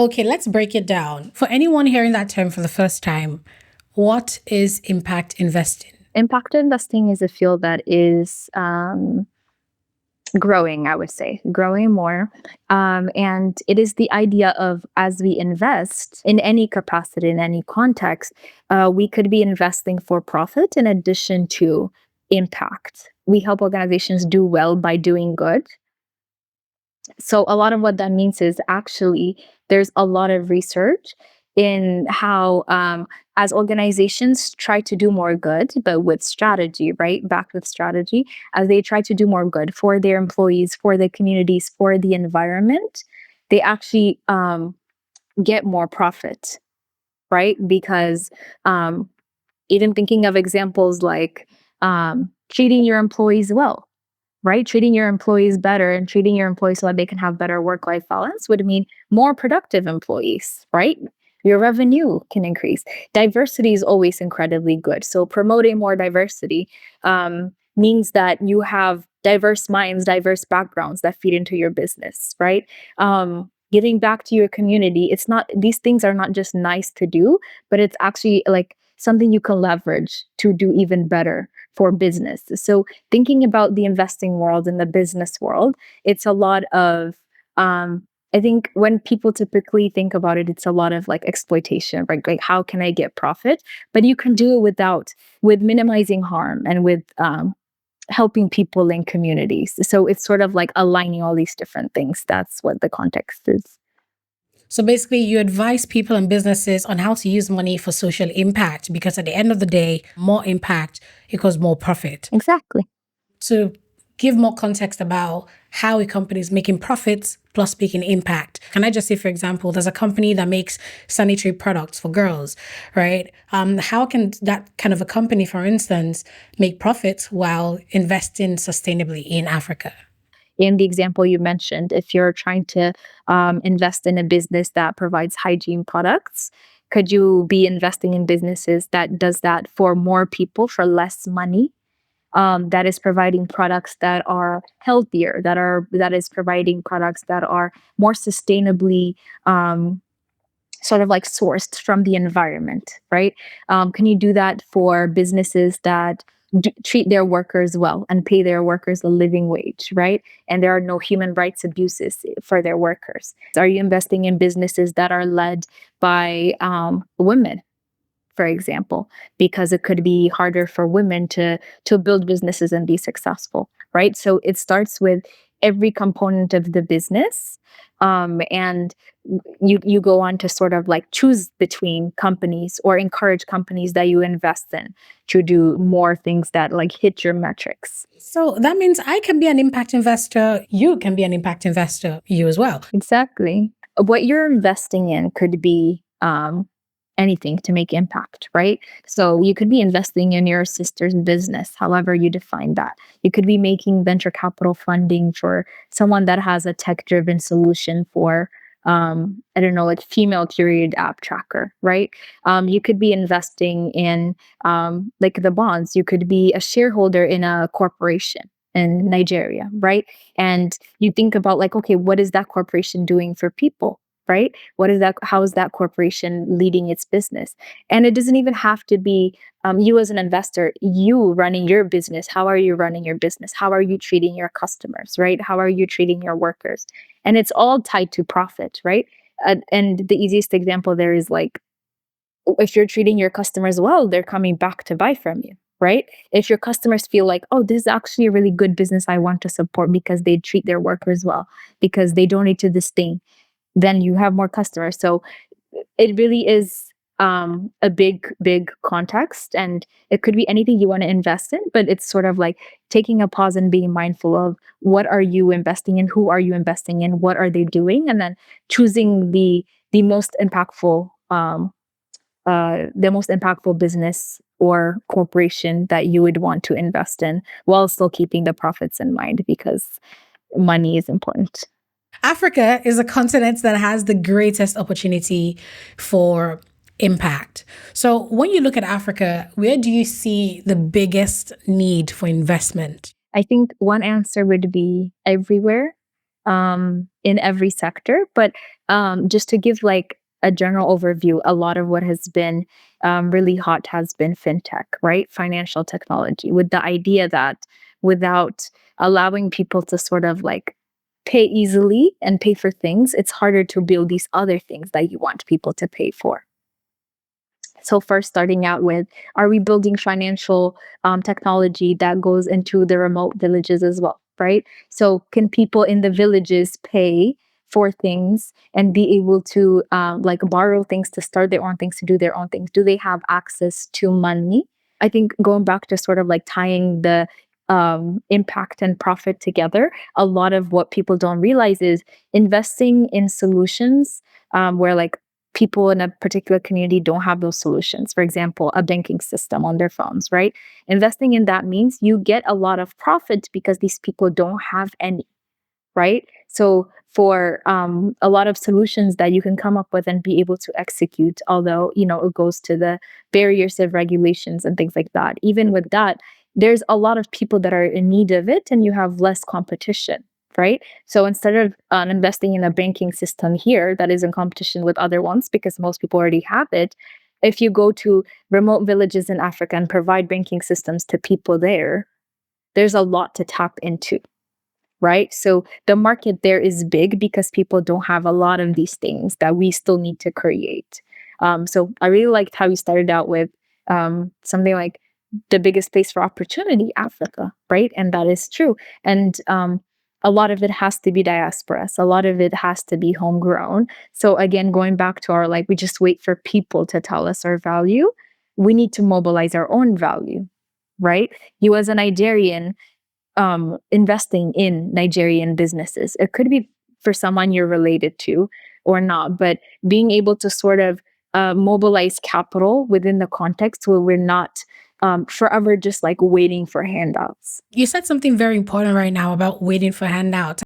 Okay, let's break it down. For anyone hearing that term for the first time, what is impact investing? Impact investing is a field that is growing, I would say, growing more. And it is the idea of as we invest in any capacity, in any context, we could be investing for profit in addition to impact. We help organizations do well by doing good. So a lot of what that means is actually there's a lot of research in how as organizations try to do more good but with strategy, right, backed with strategy, as they try to do more good for their employees, for the communities, for the environment, they actually get more profit, right, because um, even thinking of examples like treating your employees well, right? Treating your employees better and treating your employees so that they can have better work life balance would mean more productive employees, right? Your revenue can increase. Diversity is always incredibly good. So, promoting more diversity means that you have diverse minds, diverse backgrounds that feed into your business, right? Giving back to your community, it's not, these things are not just nice to do, but it's actually like something you can leverage to do even better for business. So, thinking about the investing world and the business world, it's a lot of, I think when people typically think about it, it's a lot of like exploitation, right? Like, how can I get profit? But you can do it with minimizing harm and with helping people in communities. So it's sort of like aligning all these different things. That's what the context is. So basically, you advise people and businesses on how to use money for social impact because at the end of the day, more impact equals more profit. Exactly. To give more context about how a company is making profits plus making impact. Can I just say, for example, there's a company that makes sanitary products for girls, right? How can that kind of a company, for instance, make profits while investing sustainably in Africa? In the example you mentioned, if you're trying to invest in a business that provides hygiene products, could you be investing in businesses that does that for more people for less money? That is providing products that are healthier, that is providing products that are more sustainably sort of like sourced from the environment, right? Can you do that for businesses that treat their workers well and pay their workers a living wage, right? And there are no human rights abuses for their workers. Are you investing in businesses that are led by women, for example, because it could be harder for women to build businesses and be successful, right? So it starts with every component of the business, and you go on to sort of like choose between companies or encourage companies that you invest in to do more things that like hit your metrics. So that means I can be an impact investor. You can be an impact investor, you as well. Exactly. What you're investing in could be anything to make impact, right? So you could be investing in your sister's business, however you define that. You could be making venture capital funding for someone that has a tech driven solution for, I don't know, like female period app tracker, right? You could be investing in like the bonds. You could be a shareholder in a corporation in Nigeria, right? And you think about like, okay, what is that corporation doing for people? Right? What is that? How is that corporation leading its business? And it doesn't even have to be you as an investor, you running your business. How are you running your business? How are you treating your customers? Right? How are you treating your workers? And it's all tied to profit, right? And the easiest example there is like if you're treating your customers well, they're coming back to buy from you, right? If your customers feel like, oh, this is actually a really good business I want to support because they treat their workers well, because they donate to this thing, then you have more customers. So it really is a big context, and it could be anything you want to invest in, but it's sort of like taking a pause and being mindful of what are you investing in, who are you investing in, what are they doing, and then choosing the most impactful the most impactful business or corporation that you would want to invest in while still keeping the profits in mind because money is important. Africa is a continent that has the greatest opportunity for impact. So when you look at Africa, where do you see the biggest need for investment? I think one answer would be everywhere. in every sector. But just to give like a general overview, a lot of what has been really hot has been fintech, right? Financial technology, with the idea that without allowing people to sort of like pay easily and pay for things, it's harder to build these other things that you want people to pay for. So first, starting out with, are we building financial technology that goes into the remote villages as well, right? So can people in the villages pay for things and be able to like borrow things to start their own things, to do their own things? Do they have access to money? I think going back to sort of like tying the impact and profit together, a lot of what people don't realize is investing in solutions where like people in a particular community don't have those solutions. For example, a banking system on their phones, right? Investing in that means you get a lot of profit because these people don't have any, right? So for a lot of solutions that you can come up with and be able to execute, although it goes to the barriers of regulations and things like that. Even with that, there's a lot of people that are in need of it, and you have less competition, right? So instead of investing in a banking system here that is in competition with other ones, because most people already have it, if you go to remote villages in Africa and provide banking systems to people there, there's a lot to tap into, right? So the market there is big because people don't have a lot of these things that we still need to create. So I really liked how you started out with something like the biggest place for opportunity, Africa, right? And that is true. And a lot of it has to be diasporas. A lot of it has to be homegrown. So again, going back to our like, we just wait for people to tell us our value. We need to mobilize our own value, right? You as a Nigerian investing in Nigerian businesses. It could be for someone you're related to or not, but being able to sort of mobilize capital within the context where we're not forever just like waiting for handouts. You said something very important right now about waiting for handouts.